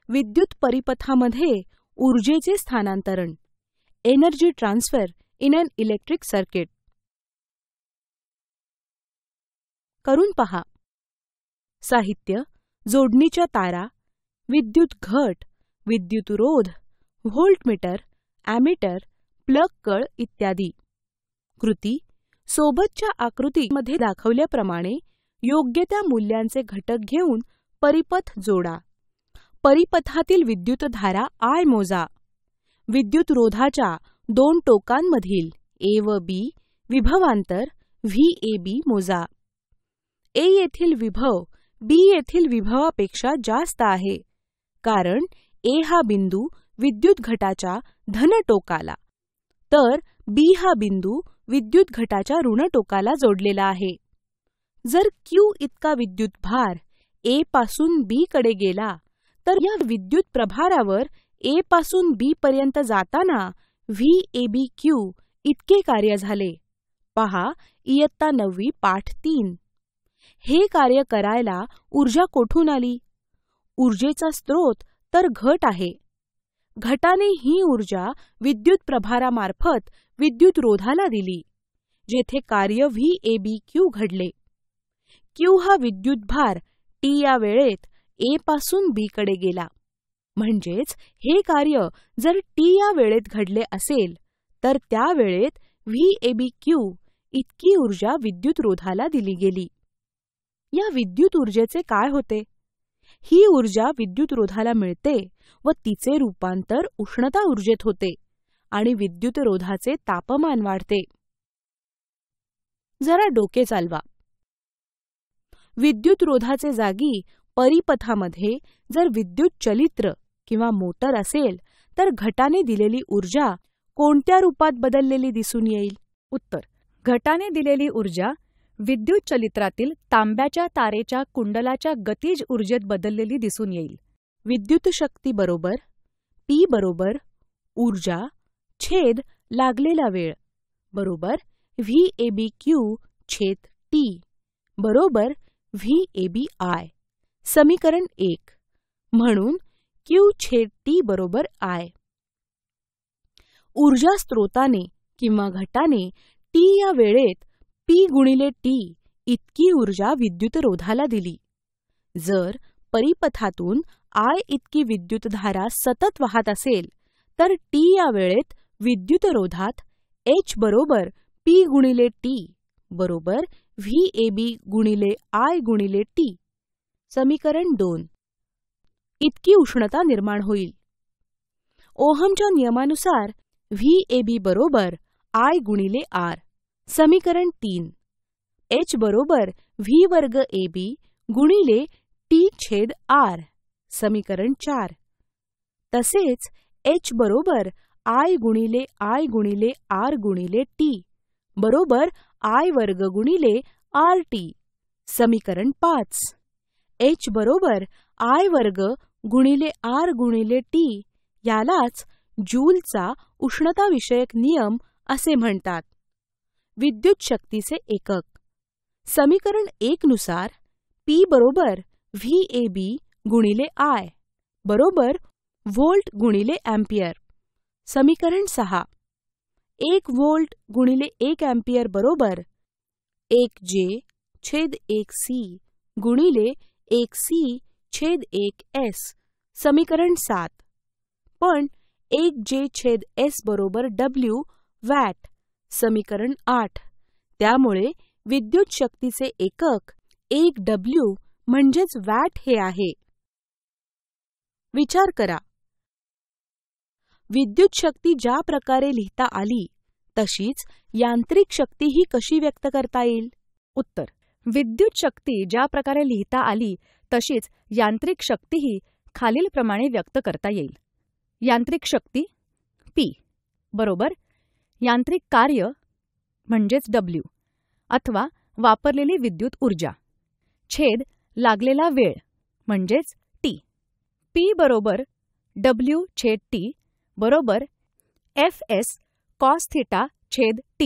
विद्युत परिपथामध्ये ऊर्जेचे स्थानांतरण, energy transfer in an electric circuit. करून पहा. साहित्य: जोडणीच्या तारा, विद्युत घट, विद्युत रोध, व्होल्टमीटर, ॲमीटर, प्लग कळ इत्यादी. कृती: सोबतच्या आकृतीमध्ये दाखवल्याप्रमाणे योग्य त्या मूल्यांचे घटक घेऊन परिपथ जोडा. परिपथातील विद्युतधारा I मोजा. विद्युत रोधाच्या दोन टोकांमधील A व B विभवांतर VAB मोजा. A येथील विभव B येथील विभवापेक्षा जास्त आहे, कारण A हा बिंदू विद्युत घटाच्या धन टोकाला, तर B हा बिंदू विद्युत घटाच्या ऋण टोकाला जोडलेला आहे. जर Q इतका विद्युत भार A पासून B कडे गेला, तर या विद्युत प्रभारावर A पासून B पर्यंत जाताना VABQ इतके कार्य झाले. पहा इयत्ता 9वी पाठ 3. हे कार्य करायला ऊर्जा कोठून आली? ऊर्जेचा स्रोत तर घट आहे. घटाने ही ऊर्जा विद्युत प्रभारामार्फत विद्युत रोधाला दिली, जेथे कार्य VABQ घडले. Q हा विद्युत भार T या वेळेत A पासून B कडे गेला. म्हणजेच हे कार्य जर T या वेळेत घडले असेल, तर त्या वेळेत VABQ इतकी ऊर्जा विद्युत रोधाला दिली गेली. या विद्युत ऊर्जेचे काय होते? ही ऊर्जा विद्युत रोधाला मिळते व तिचे रूपांतर उष्णता ऊर्जेत होते आणि विद्युत रोधाचे तापमान वाढते. जरा डोके चालवा. विद्युत रोधाचे जागी परिपथामध्ये जर विद्युत चलित्र किंवा मोटर असेल, तर घटाने दिलेली ऊर्जा कोणत्या रूपात बदललेली दिसून येईल? उत्तर: घटाने दिलेली ऊर्जा विद्युत चलित्रातील तांब्याच्या तारेच्या कुंडलाच्या गतिज ऊर्जेत बदललेली दिसून येईल. विद्युत शक्ती बरोबर P बरोबर ऊर्जा छेद लागलेला वेळ बरोबर VABQ छेद T बरोबर VABI. समीकरण 1. म्हणून Q छेद T बरोबर I. ऊर्जा स्त्रोताने किंवा घटाने T या वेळेत P गुणिले T इतकी ऊर्जा विद्युत रोधाला दिली. जर परिपथातून I इतकी विद्युतधारा सतत वाहत असेल, तर T या वेळेत विद्युत रोधात H बरोबर P गुणिले T बरोबर VAB गुणिले I गुणिले T. समीकरण 2. इतकी उष्णता निर्माण होईल. ओहमच्या नियमानुसार VAB बरोबर I गुणिले R. समीकरण 3. H बरोबर V वर्ग AB गुणिले T छेद R. समीकरण 4. तसेच H बरोबर I गुणिले R गुणिले T बरोबर I वर्ग गुणिले RT. समीकरण 5. H बरोबर I वर्ग गुणिले R गुणिले T यालाच जूलचा उष्णताविषयक नियम असे म्हणतात. विद्युत शक्तीचे एकक. समीकरण 1 नुसार P बरोबर VAB गुणिले I बरोबर व्होल्ट गुणिले अँपिअर. समीकरण 6. 1 व्होल्ट गुणिले 1 अँपिअर बरोबर 1J छेद 1C गुणिले 1C छेद 1S. समीकरण 7. पण 1J छेद S बरोबर W वॅट. समीकरण 8. त्यामुळे विद्युत शक्तीचे एकक 1 W म्हणजेच वॅट हे आहे. विचार करा. विद्युत शक्ती ज्या प्रकारे लिहिता आली, तशीच यांत्रिक शक्ती ही कशी व्यक्त करता येईल? उत्तर: विद्युत शक्ती ज्या प्रकारे लिहिता आली, तशीच यांत्रिक शक्तीही खालीलप्रमाणे व्यक्त करता येईल. यांत्रिक शक्ती P बरोबर यांत्रिक कार्य म्हणजेच W अथवा वापरलेली विद्युत ऊर्जा छेद लागलेला वेळ म्हणजेच T. P बरोबर W छेद T बरोबर Fs cos θ छेद T.